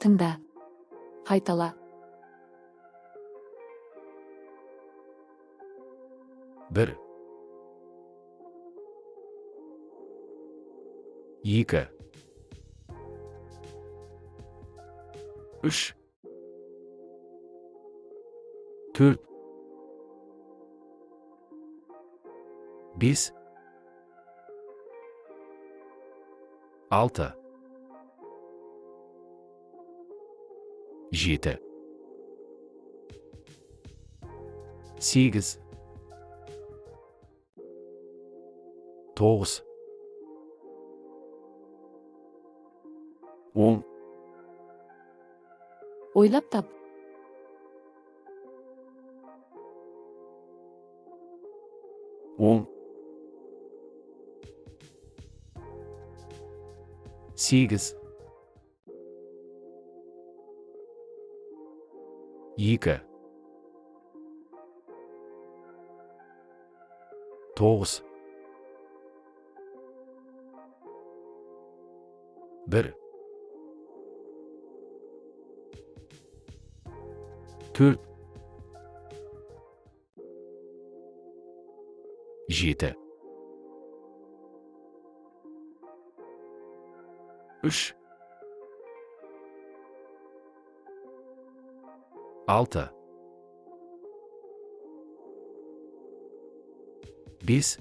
Тыңда. Қайтала. Бір. Екі. Үш. Төрт. Бес. Алты. Жеті. Сегіз. Тоғыз. Он. Ойлап тап. Он. Сегіз. Екі. Тоғыз. Бір. Төрт. Жеті. Үш. Алты. Бес.